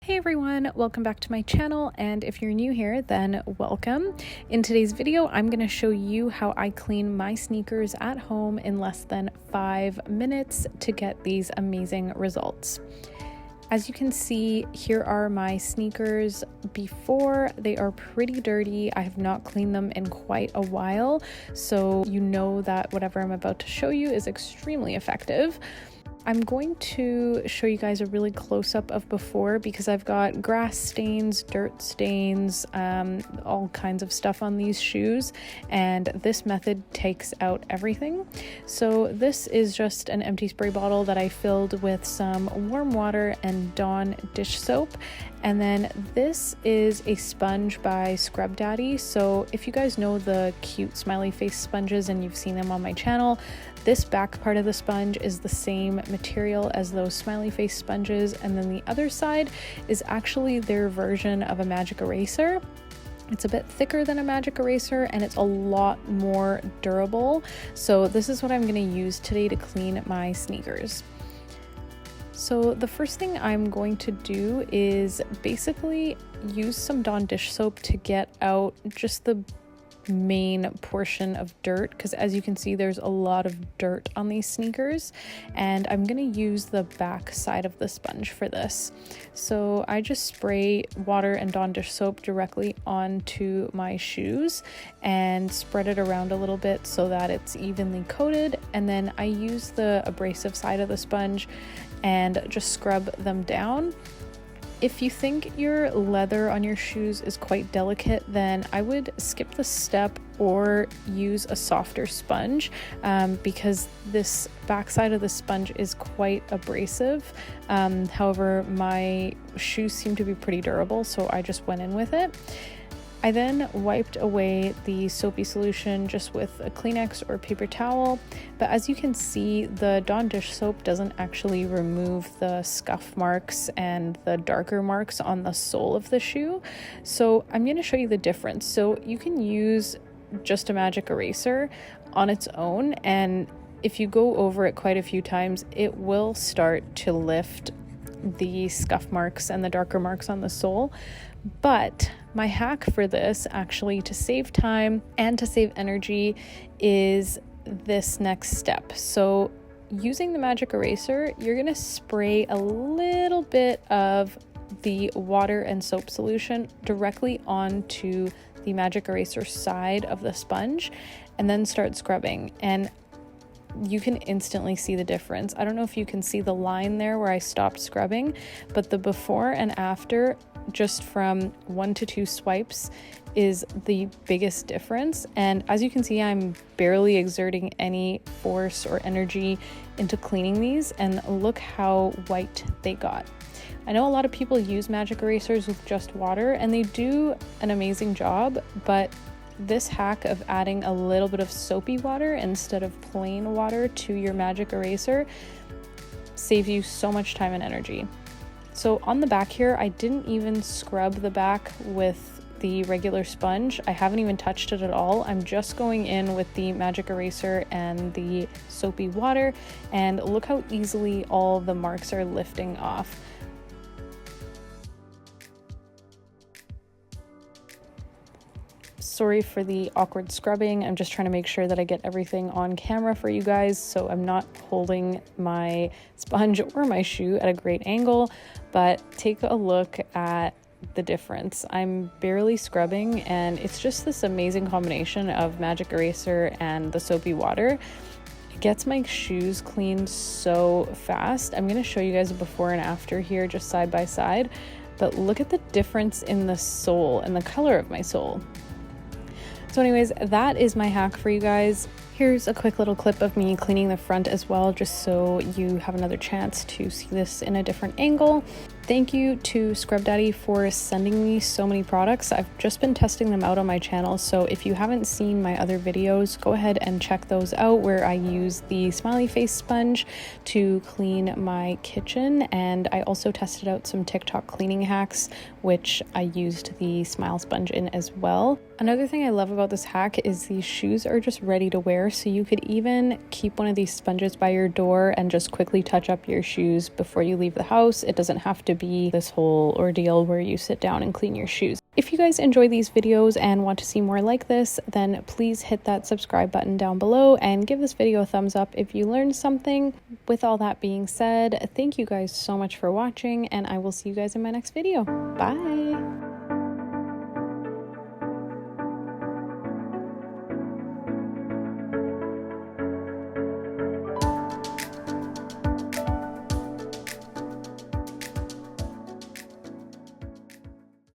Hey everyone, welcome back to my channel, and if you're new here, then welcome. In today's video, I'm going to show you how I clean my sneakers at home in less than 5 minutes to get these amazing results. As you can see, here are my sneakers before. They are pretty dirty. I have not cleaned them in quite a while, so you know that whatever I'm about to show you is extremely effective. I'm going to show you guys a really close-up of before because I've got grass stains, dirt stains, all kinds of stuff on these shoes, and this method takes out everything. So this is just an empty spray bottle that I filled with some warm water and Dawn dish soap, and then this is a sponge by Scrub Daddy. So if you guys know the cute smiley face sponges and you've seen them on my channel, this back part of the sponge is the same material as those smiley face sponges, and then the other side is actually their version of a magic eraser. It's a bit thicker than a magic eraser and it's a lot more durable. So this is what I'm going to use today to clean my sneakers. So the first thing I'm going to do is basically use some Dawn dish soap to get out just the main portion of dirt, because as you can see there's a lot of dirt on these sneakers, and I'm going to use the back side of the sponge for this. So I just spray water and Dawn dish soap directly onto my shoes and spread it around a little bit so that it's evenly coated, and then I use the abrasive side of the sponge and just scrub them down. If you think your leather on your shoes is quite delicate, then I would skip the step or use a softer sponge because this backside of the sponge is quite abrasive. However, my shoes seem to be pretty durable, so I just went in with it. I then wiped away the soapy solution just with a Kleenex or paper towel, but as you can see, the Dawn dish soap doesn't actually remove the scuff marks and the darker marks on the sole of the shoe. So I'm going to show you the difference. So you can use just a magic eraser on its own, and if you go over it quite a few times, it will start to lift the scuff marks and the darker marks on the sole. But my hack for this, actually, to save time and to save energy, is this next step. So using the magic eraser, you're going to spray a little bit of the water and soap solution directly onto the magic eraser side of the sponge and then start scrubbing. And you can instantly see the difference. I don't know if you can see the line there where I stopped scrubbing, but the before and after, just from 1 to 2 swipes, is the biggest difference. And as you can see, I'm barely exerting any force or energy into cleaning these, and look how white they got. I know a lot of people use magic erasers with just water, and they do an amazing job, but this hack of adding a little bit of soapy water instead of plain water to your magic eraser saves you so much time and energy. So on the back here, I didn't even scrub the back with the regular sponge. I haven't even touched it at all. I'm just going in with the magic eraser and the soapy water, and look how easily all the marks are lifting off. Sorry for the awkward scrubbing. I'm just trying to make sure that I get everything on camera for you guys, so I'm not holding my sponge or my shoe at a great angle, but take a look at the difference. I'm barely scrubbing, and it's just this amazing combination of magic eraser and the soapy water. It gets my shoes cleaned so fast. I'm going to show you guys a before and after here, just side by side, but look at the difference in the sole and the color of my sole. So anyways, that is my hack for you guys. Here's a quick little clip of me cleaning the front as well, just so you have another chance to see this in a different angle. Thank you to Scrub Daddy for sending me so many products. I've just been testing them out on my channel, so if you haven't seen my other videos, go ahead and check those out, where I use the smiley face sponge to clean my kitchen, and I also tested out some TikTok cleaning hacks, which I used the smile sponge in as well. Another thing I love about this hack is these shoes are just ready to wear, so you could even keep one of these sponges by your door and just quickly touch up your shoes before you leave the house. It doesn't have to to be this whole ordeal where you sit down and clean your shoes. If you guys enjoy these videos and want to see more like this, then please hit that subscribe button down below and give this video a thumbs up if you learned something. With all that being said, thank you guys so much for watching, and I will see you guys in my next video. Bye!